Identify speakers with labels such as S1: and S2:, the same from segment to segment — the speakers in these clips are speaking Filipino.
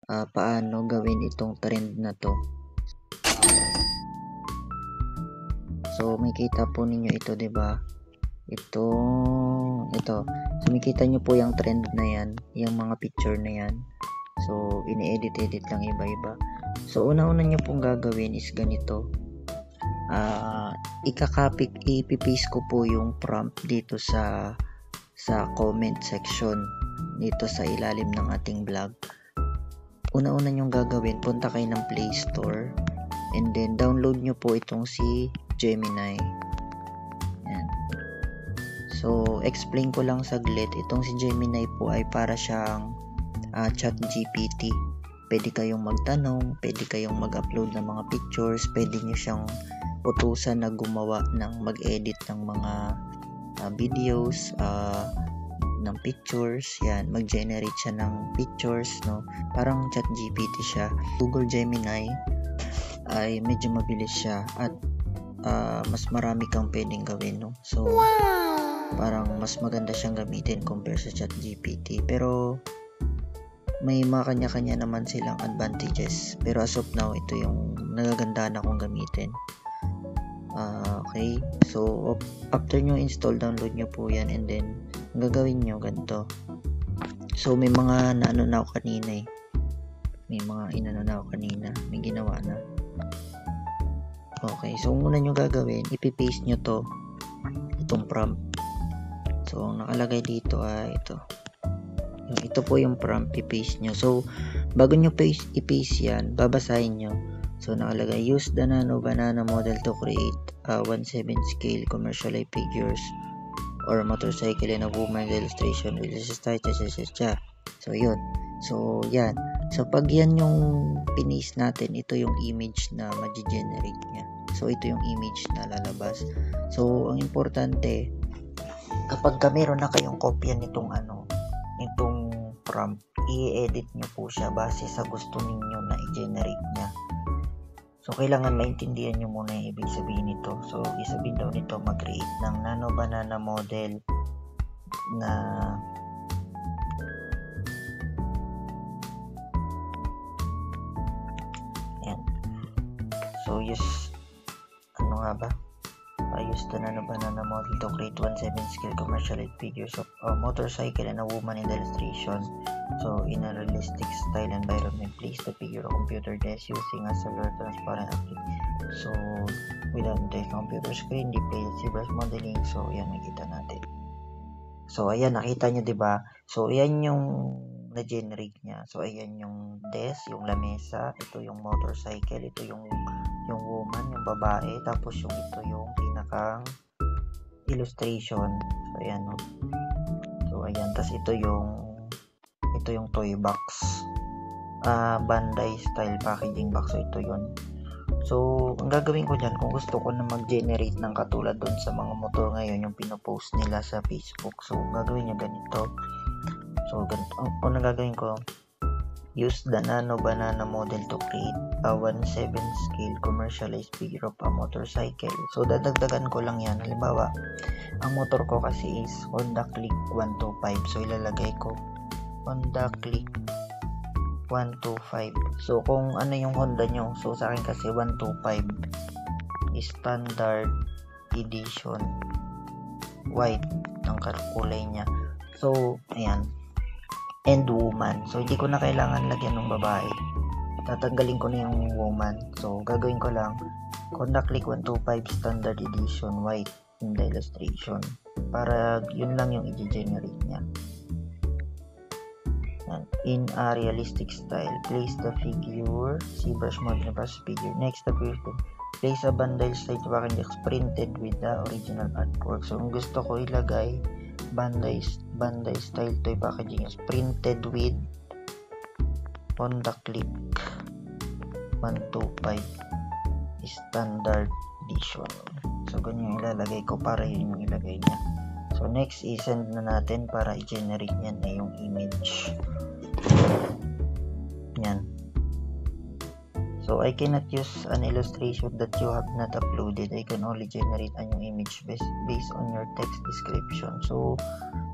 S1: paano gawin itong trend na to. So makikita po ninyo ito, 'di ba? Ito. So makikita nyo po yung trend na yan, yung mga picture na yan. So ini-edit lang iba-iba. So una-una nyo pong gagawin is ganito. Ipipaste ko po yung prompt dito sa comment section dito sa ilalim ng ating vlog. Una-una nyong gagawin, punta kayo ng Play Store and then download nyo po itong si Gemini. Yan. So explain ko lang saglit, itong si Gemini po ay para siyang ChatGPT. Pwede kayong magtanong, pwede kayong mag-upload ng mga pictures, pwede nyo siyang utusan na gumawa ng mag-edit ng mga videos, ng pictures, yan, mag-generate siya ng pictures, no? Parang ChatGPT siya. Google Gemini ay medyo mabilis siya at mas marami kang pwedeng gawin, no? So, parang mas maganda siyang gamitin compare sa ChatGPT. Pero, may mga kanya-kanya naman silang advantages. Pero as of now, ito yung nagagandahan akong gamitin. Okay, so after nyo install, download nyo po yan and then ang gagawin nyo ganito. So may mga naano na ako kanina may ginawa na. Okay, so ang una nyo gagawin, ipipaste nyo itong prompt. So ang nakalagay dito ay ito po yung prompt, ipaste nyo. So bago nyo i-paste yan, babasahin nyo. So nakalagay, use the Nano Banana model to create a 1/7 scale commercialized figures or motorcycle and a woman illustration with this style. So yun. So yan. So pag yan yung pinis natin, ito yung image na ma-generate niya. So ito yung image na lalabas. So ang importante, kapag meron na kayong kopya nitong prompt, i-edit nyo po siya base sa gusto ninyo na i-generate niya. So, kailangan maintindihan nyo muna yung ibig sabihin nito. So, isabihin daw nito mag-create ng Nano Banana model na yan. So, use the Nano Banana model to create 1/7 scale commercialized figures of a motorcycle and a woman in the illustration. So, in a realistic style environment, place the figure on computer desk using a cellular transparent optic. So, without the computer screen, display the ZBrush modeling. So, yan, nakita natin. So, ayan, nakita nyo, diba? So, ayan yung na-generate niya. So, ayan yung desk, yung lamesa, ito yung motorcycle, ito yung woman, yung babae, tapos ito yung pinakang illustration. So, ayan, no? So, ayan, tas ito yung toy box, Bandai style packaging box. So ito yun. So ang gagawin ko dyan, kung gusto ko na mag-generate ng katulad doon sa mga motor ngayon yung pinopost nila sa Facebook, so gagawin nyo ganito. So ganito ang gagawin ko, use the Nano Banana model to create a 1/7 scale commercialized figure of a motorcycle. So dadagdagan ko lang yan. Halimbawa, ang motor ko kasi is Honda Click 125. So ilalagay ko Honda Click 125. So kung ano yung Honda nyo, so sa akin kasi 125 standard edition white ang kulay niya. So ayan, and woman. So hindi ko na kailangan lagyan ng babae, tatanggalin ko na yung woman. So gagawin ko lang Honda Click 125 standard edition white in the illustration, para yun lang yung i-generate niya. In a realistic style, place the figure, ZBrush model plus figure. Next, place a Bandai style packaging printed with the original artwork. So, kung gusto ko ilagay Bandai style toy packaging is printed with Honda Click 125 standard edition. So, ganyan yung ilalagay ko para yun yung ilagay niya. So, next, i-send na natin para i-generate niya na yung image. Yan. So I cannot use an illustration that you have not uploaded. I can only generate a new image based on your text description. So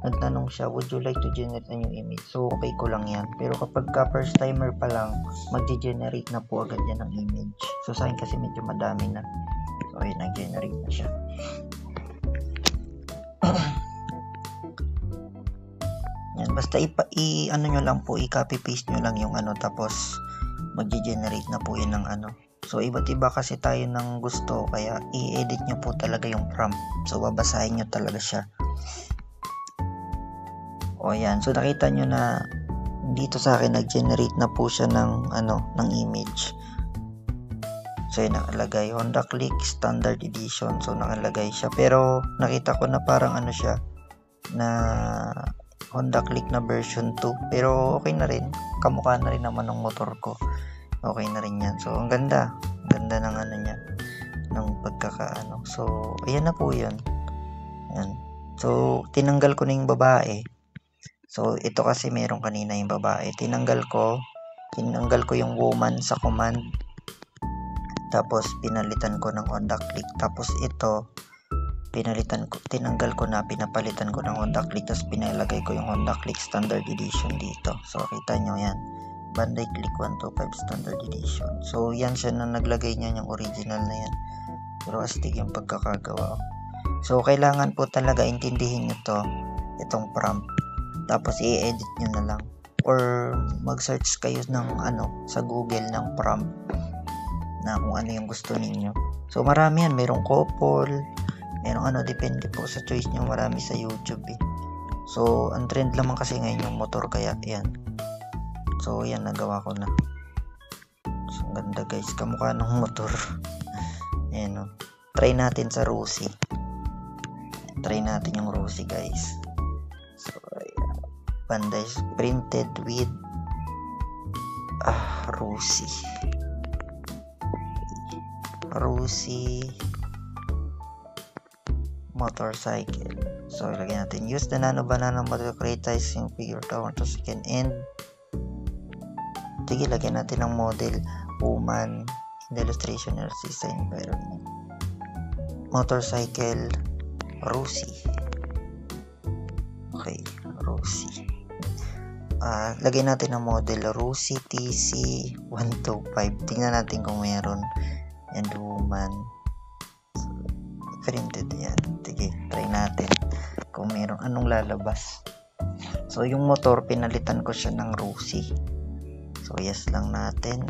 S1: nagtanong siya, would you like to generate a new image? So okay ko lang yan. Pero kapag ka first timer pa lang, mag-generate na po agad yan ng image. So sa akin kasi medyo madami na. So ayun, nag-generate na siya. Yan, basta ano nyo lang po, i-copy paste nyo lang yung tapos mag-generate na po yun ng So iba't iba kasi tayo ng gusto, kaya i-edit nyo po talaga yung prompt. So babasahin nyo talaga siya. O yan, so nakita nyo na dito sa akin nag-generate na po siya ng ng image. So yun, nakalagay Honda Click Standard Edition. So nakalagay siya, pero nakita ko na parang siya na Honda Click na version 2, pero okay na rin, kamukha na rin naman ng motor ko, okay na rin yan. So ang ganda ng niya, ng pagkakaano. So ayan na po yun. Ayan. So tinanggal ko na yung babae. So ito kasi meron kanina yung babae, tinanggal ko yung woman sa command, tapos pinalitan ko ng Honda Click. Tapos ito tinanggal ko na, pinapalitan ko ng Honda Click, tapos pinalagay ko yung Honda Click Standard Edition dito. So kita nyo yan, Bandai Click 125 Standard Edition. So yan siya na naglagay niya yung original na yan, pero astig yung pagkakagawa. So kailangan po talaga intindihin nyo itong prompt, tapos i-edit nyo na lang, or mag-search kayo ng sa Google ng prompt na kung ano yung gusto ninyo. So marami yan, merong couple, merong depende po sa choice nyo, marami sa YouTube eh. So ang trend naman kasi ngayon yung motor, kaya yan. So yan, nagawa ko na. So ganda guys, kamukha ng motor. Ayan try natin sa Rusi. Try natin yung Rusi guys. So ayan, Bandai printed with Rusi motorcycle. So ilagay natin, use the nano banana model to create sizing figure to motorcycle, and sige, lagyan natin ng model woman in the illustration or design environment. Motorcycle Rusi. Okay, Rusi. Lagay natin ng model Rusi TC125. Tingnan natin kung meron. And woman. Printed yan. Sige, try natin kung meron anong lalabas. So yung motor, pinalitan ko siya ng Rusi. So yes lang natin.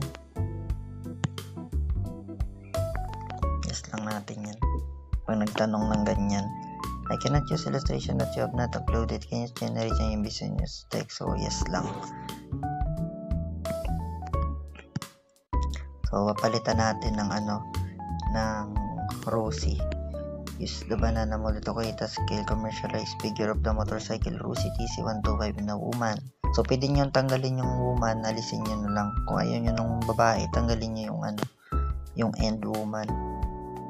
S1: Yes lang natin yan. Pag nagtanong ng ganyan, I cannot use illustration that you have not uploaded. Can you generate yung business text? So yes lang. So papalitan natin ng ng Rusi. Use the banana model to create a scale commercialized figure of the motorcycle Rusi TC125 na woman. So pwede nyo tanggalin yung woman, alisin nyo na lang. Kung ayaw nyo ng babae, tanggalin nyo yung yung end woman.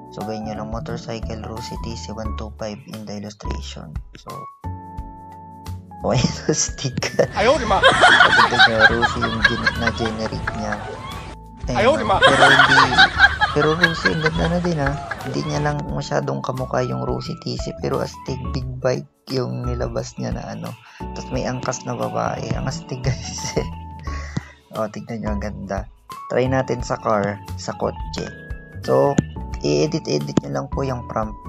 S1: So gawin nyo lang motorcycle Rusi TC125 in the illustration. So ito stick.
S2: Ayaw di ma.
S1: Pagkita nyo Rusi yung na-generate niya.
S2: Ayaw di ma.
S1: Pero Rusi, ang ganda na din Hindi niya lang masyadong kamukha yung Rusi TC, pero astig big bike yung nilabas niya na Tapos may angkas na babae. Ang astig guys. Tignan nyo, ang ganda. Try natin sa car, sa kotse. So, i-edit nyo lang po yung prompt.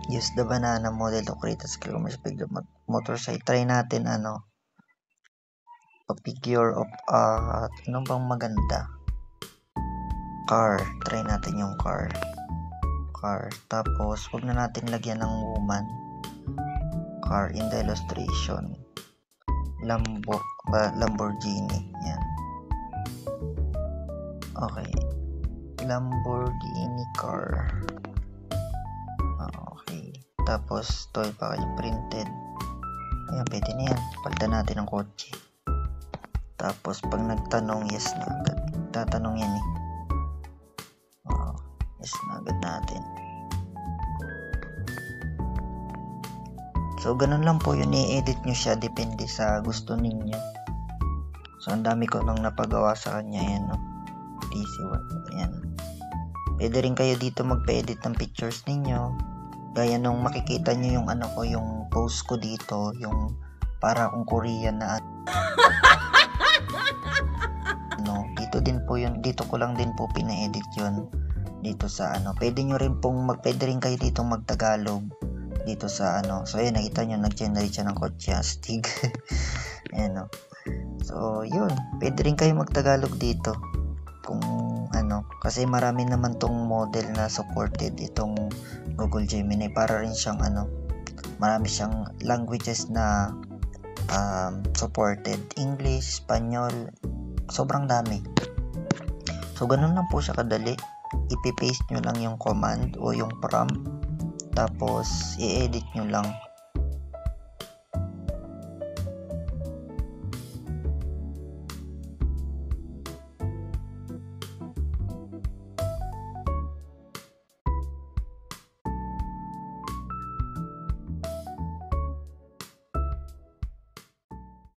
S1: Use the banana model to create a scale commercial figure motorcycle. Try natin a figure of ano bang maganda? Car. Try natin yung car. Tapos wag na natin lagyan ng woman. Car in the illustration. Lamborghini. Yan. Okay. Lamborghini car. Okay. Tapos toy package printed. Ayan, pwede na yan. Palitan natin ng kotse. Tapos pag nagtanong, yes na agad. Tatanong yan yes na agad natin. So ganun lang po yun, i-edit nyo siya depende sa gusto ninyo. So ang dami ko nang napagawa sa kanya yan TC1. Ayan. Pwede rin kayo dito magpa-edit ng pictures ninyo. Gaya nung makikita nyo yung ano ko, yung post ko dito, yung para kung Korean na ano. Dito din po yun, dito ko lang din po pina-edit yun. Dito sa ano. Pwede rin kayo dito magtagalog dito sa ano. So ayan, nakita nyo, nag-generate siya ng kotse astig. Ayan o. So yun, pwede rin kayo magtagalog dito. Kung ano, kasi marami naman tong model na supported itong Google Gemini. Para rin siyang ano, marami siyang languages na supported. English, Espanyol, sobrang dami. So ganun lang po siya kadali. Ipi-paste nyo lang yung command o yung prompt, tapos i-edit nyo lang.